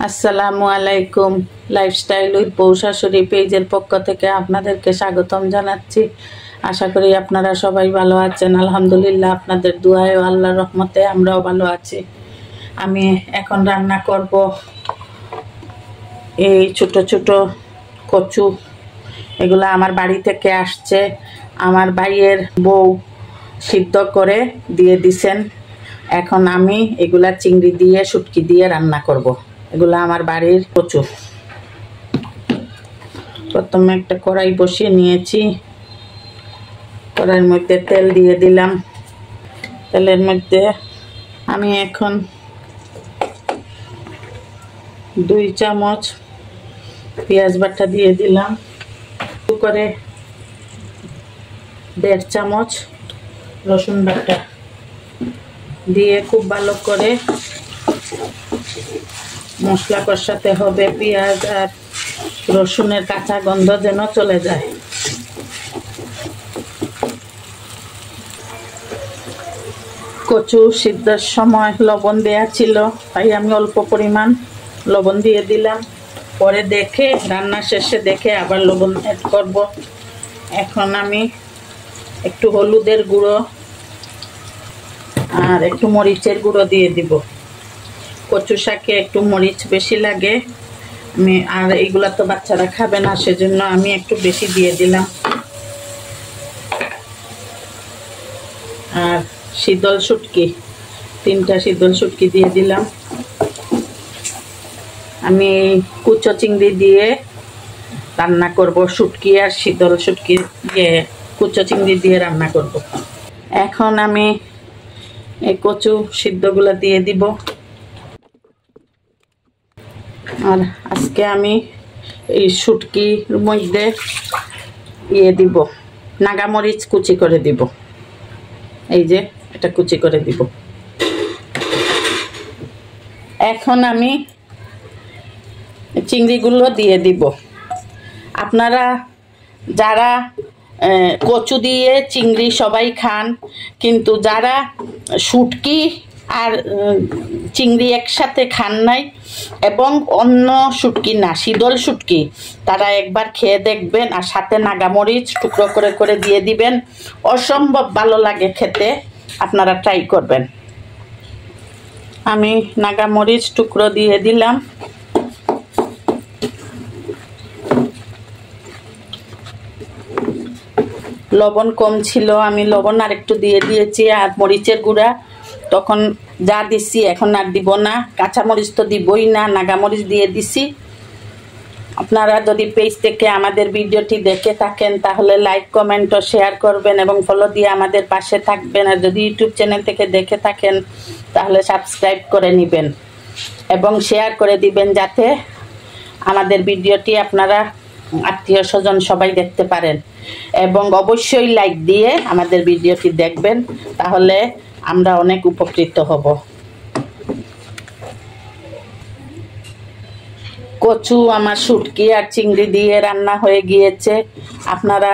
আসসালামু আলাইকুম। Lifestyle with বউ শাশুড়ি পেজের পক্ষ থেকে আপনাদেরকে স্বাগতম জানাচ্ছি। আশা করি আপনারা সবাই ভালো আছেন। আলহামদুলিল্লাহ, আপনাদের দুআয় ও আল্লাহর রহমতে আমরাও ভালো আছি। আমি এখন রান্না করব এই ছোট ছোট কচু। এগুলো আমার বাড়ি থেকে আসছে, আমার ভাইয়ের বউ সিদ্ধ করে দিয়ে দিছেন। এখন আমি এগুলা চিংড়ি দিয়ে শুটকি দিয়ে রান্না করব। এগুলো আমার বাড়ির কচু। প্রথমে একটা কড়াই বসিয়ে নিয়েছি, কড়াইয়ের মধ্যে তেল দিয়ে দিলাম। তেলের মধ্যে আমি এখন 2 চামচ পেঁয়াজ বাটা দিয়ে দিলাম, করে 1.5 চামচ রসুন বাটা দিয়ে খুব ভালো করে মশলা কষাতে হবে। পেঁয়াজ আর রসুনের কাঁচা গন্ধ যেন চলে যায়। কচু সিদ্ধর সময় লবণ দেয়া ছিল, তাই আমি অল্প পরিমাণ লবণ দিয়ে দিলাম। পরে দেখে, রান্না শেষে দেখে আবার লবণ অ্যাড করব। এখন আমি একটু হলুদের গুঁড়ো আর একটু মরিচের গুঁড়ো দিয়ে দিব। কচু শাকে একটু মরিচ বেশি লাগে, আর এইগুলা তো বাচ্চারা খাবে না, সেজন্য আমি একটু বেশি দিয়ে দিলাম। আর শীতল শুটকি, 3টা শীতল শুটকি দিয়ে দিলাম। আমি কুচো চিংড়ি দিয়ে রান্না করব, শুটকি আর শীতল শুটকি দিয়ে কুচো চিংড়ি দিয়ে রান্না করব। এখন আমি এই কচু সিদ্ধগুলো দিয়ে দিব। আর আজকে আমি এই শুটকির মধ্যে দিব নাগামরিচ কুচি করে দিব। এই যে এটা কুচি করে দিব। এখন আমি চিংড়িগুলো দিয়ে দিব। আপনারা যারা কচু দিয়ে চিংড়ি সবাই খান, কিন্তু যারা শুটকি আর চিংড়ি একসাথে খান নাই এবং অন্য শুটকি না, শীতল শুটকি, তারা একবার খেয়ে দেখবেন। আর সাথে নাগামরিচ টুকরো করে করে দিয়ে দিবেন, অসম্ভব ভালো লাগে খেতে। আপনারা ট্রাই করবেন। আমি নাগামরিচ টুকরো দিয়ে দিলাম। লবণ কম ছিল, আমি লবণ আর একটু দিয়ে দিয়েছি। আর মরিচের গুঁড়া তখন যা দিছি এখন আর দিব না, কাঁচামরিচ তো দিবই না, নাগামরিচ দিয়ে দিছি। আপনারা যদি পেজ থেকে আমাদের ভিডিওটি দেখে থাকেন তাহলে লাইক, কমেন্ট ও শেয়ার করবেন এবং ফলো দিয়ে আমাদের পাশে থাকবেন। আর যদি ইউটিউব চ্যানেল থেকে দেখে থাকেন তাহলে সাবস্ক্রাইব করে নেবেন এবং শেয়ার করে দিবেন, যাতে আমাদের ভিডিওটি আপনারা আত্মীয় স্বজন সবাই দেখতে পারেন। এবং অবশ্যই লাইক দিয়ে আমাদের ভিডিওটি দেখবেন, তাহলে আমরা অনেক উপকৃত হব। কচু আমার শুটকি আর চিংড়ি দিয়ে রান্না হয়ে গিয়েছে। আপনারা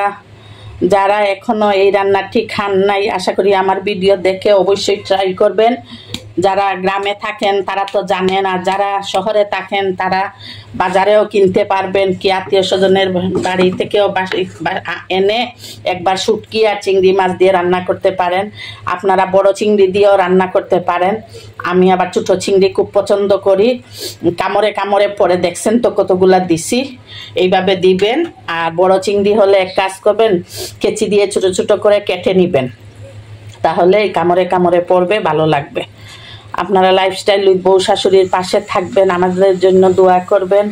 যারা এখনো এই রান্নাটি খান নাই, আশা করি আমার ভিডিও দেখে অবশ্যই ট্রাই করবেন। যারা গ্রামে থাকেন তারা তো জানেন, আর যারা শহরে থাকেন তারা বাজারেও কিনতে পারবেন, কি আত্মীয় স্বজনের বাড়ি থেকেও এনে একবার শুটকি আর চিংড়ি মাছ দিয়ে রান্না করতে পারেন। আপনারা বড় চিংড়ি দিয়েও রান্না করতে পারেন। আমি আবার ছোটো চিংড়ি খুব পছন্দ করি। কামড়ে কামড়ে পরে দেখছেন তো কতগুলা দিছি, এইভাবে দিবেন। আর বড় চিংড়ি হলে এক কাজ করবেন, কেচি দিয়ে ছোট ছোট করে কেটে নেবেন, তাহলে এই কামড়ে কামড়ে পড়বে, ভালো লাগবে। আপনারা লাইফস্টাইল উইথ বউ শাশুড়ির পাশে থাকবেন, আমাদের জন্য দোয়া করবেন,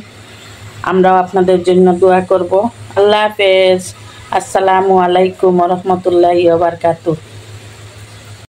আমরাও আপনাদের জন্য দোয়া করব। আল্লাহ হাফেজ। আসসালামু আলাইকুম ওয়া রাহমাতুল্লাহি ওয়া বারাকাতুহু।